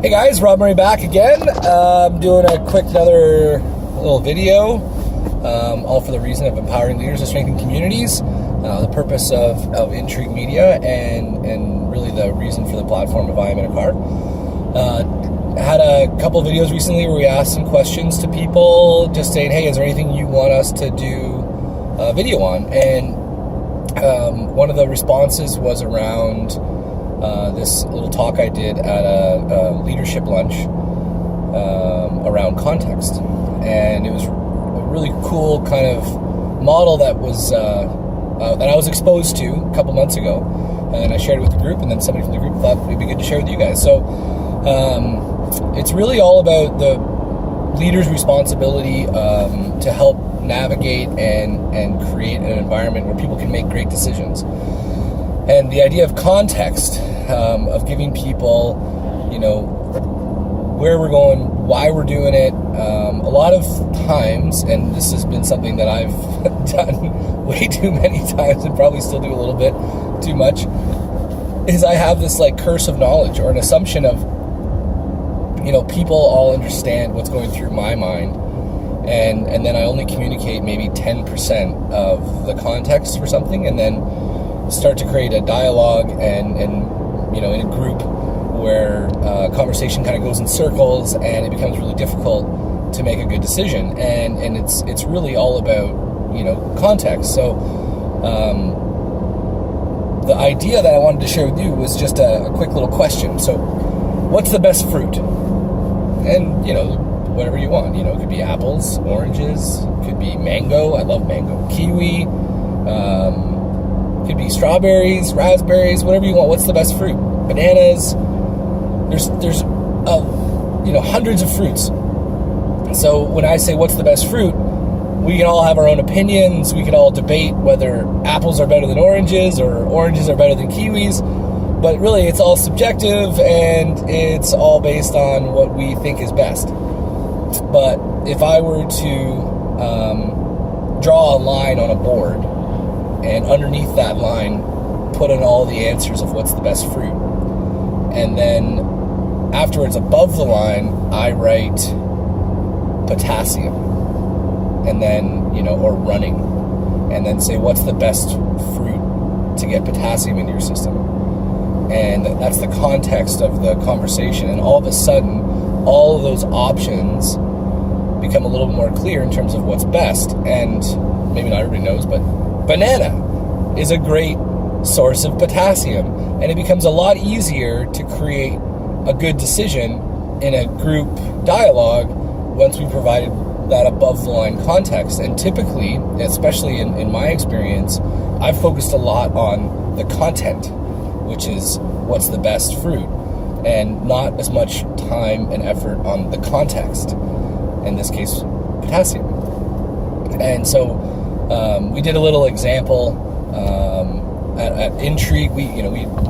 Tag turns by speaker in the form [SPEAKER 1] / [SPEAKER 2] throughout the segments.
[SPEAKER 1] Hey guys, Rob Murray back again. I'm doing a quick another little video, all for the reason of empowering leaders to strengthen communities, the purpose of Intrigue Media, and really the reason for the platform of I Am in a Car. Had a couple of videos recently where we asked some questions to people, just saying, hey, is there anything you want us to do a video on? And one of the responses was around this little talk I did at a leadership lunch around context. And it was a really cool kind of model that was that I was exposed to a couple months ago. And I shared it with the group, and then somebody from the group thought it'd be good to share with you guys. So it's really all about the leader's responsibility to help navigate and create an environment where people can make great decisions. And the idea of context, of giving people, where we're going, why we're doing it. A lot of times, and this has been something that I've done way too many times and probably still do a little bit too much, is I have this like curse of knowledge, or an assumption of, people all understand what's going through my mind. And then I only communicate maybe 10% of the context for something, and then start to create a dialogue and in a group where conversation kind of goes in circles, and it becomes really difficult to make a good decision. And it's really all about context. So the idea that I wanted to share with you was just a quick little question. So what's the best fruit? And whatever you want. It could be apples, oranges, could be mango. I love mango. Kiwi. Could be strawberries, raspberries, whatever you want. What's the best fruit? Bananas. There's hundreds of fruits. So when I say what's the best fruit, we can all have our own opinions. We can all debate whether apples are better than oranges or oranges are better than kiwis. But really, it's all subjective, and it's all based on what we think is best. But if I were to draw a line on a board, and underneath that line put in all the answers of what's the best fruit, and then afterwards above the line I write potassium, and then or running, and then say what's the best fruit to get potassium into your system. And that's the context of the conversation, and all of a sudden all of those options become a little more clear in terms of what's best. And maybe not everybody knows, but banana is a great source of potassium, and it becomes a lot easier to create a good decision in a group dialogue once we provided that above the line context. And typically, especially in my experience, I've focused a lot on the content, which is what's the best fruit, and not as much time and effort on the context, in this case potassium. And so we did a little example at Intrigue. We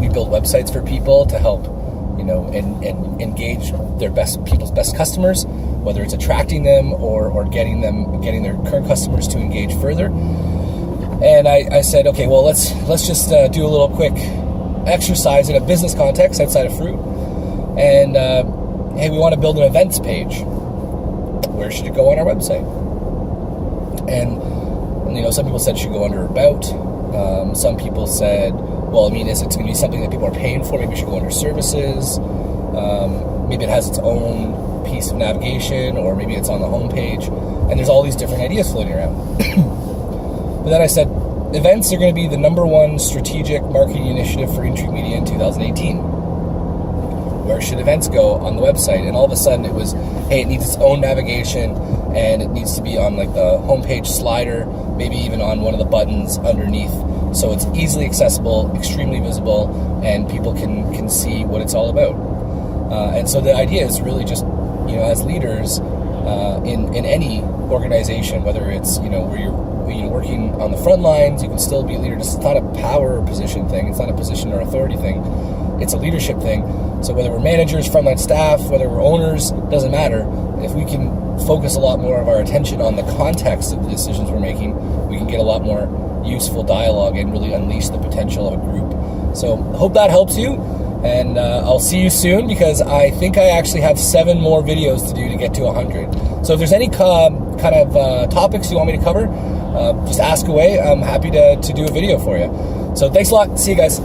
[SPEAKER 1] build websites for people to help and engage people's best customers, whether it's attracting them or getting their current customers to engage further. And I said, okay, well let's just do a little quick exercise in a business context outside of fruit. And hey, we want to build an events page. Where should it go on our website? And some people said it should go under about. Some people said, well, is it going to be something that people are paying for? Maybe it should go under services. Maybe it has its own piece of navigation, or maybe it's on the homepage. And there's all these different ideas floating around. But then I said, events are going to be the #1 strategic marketing initiative for Intrigue Media in 2018. Where should events go on the website? And all of a sudden it was, hey, it needs its own navigation, and it needs to be on like the homepage slider, maybe even on one of the buttons underneath, so it's easily accessible, extremely visible, and people can see what it's all about. And so the idea is really just, as leaders in any organization, whether it's where you're working on the front lines, you can still be a leader. It's not a power position thing. It's not a position or authority thing. It's a leadership thing. So whether we're managers, frontline staff, whether we're owners, doesn't matter. If we can focus a lot more of our attention on the context of the decisions we're making, we can get a lot more useful dialogue and really unleash the potential of a group. So hope that helps you. And I'll see you soon, because I think I actually have 7 more videos to do to get to 100. So if there's any kind of topics you want me to cover, just ask away. I'm happy to do a video for you. So thanks a lot. See you guys.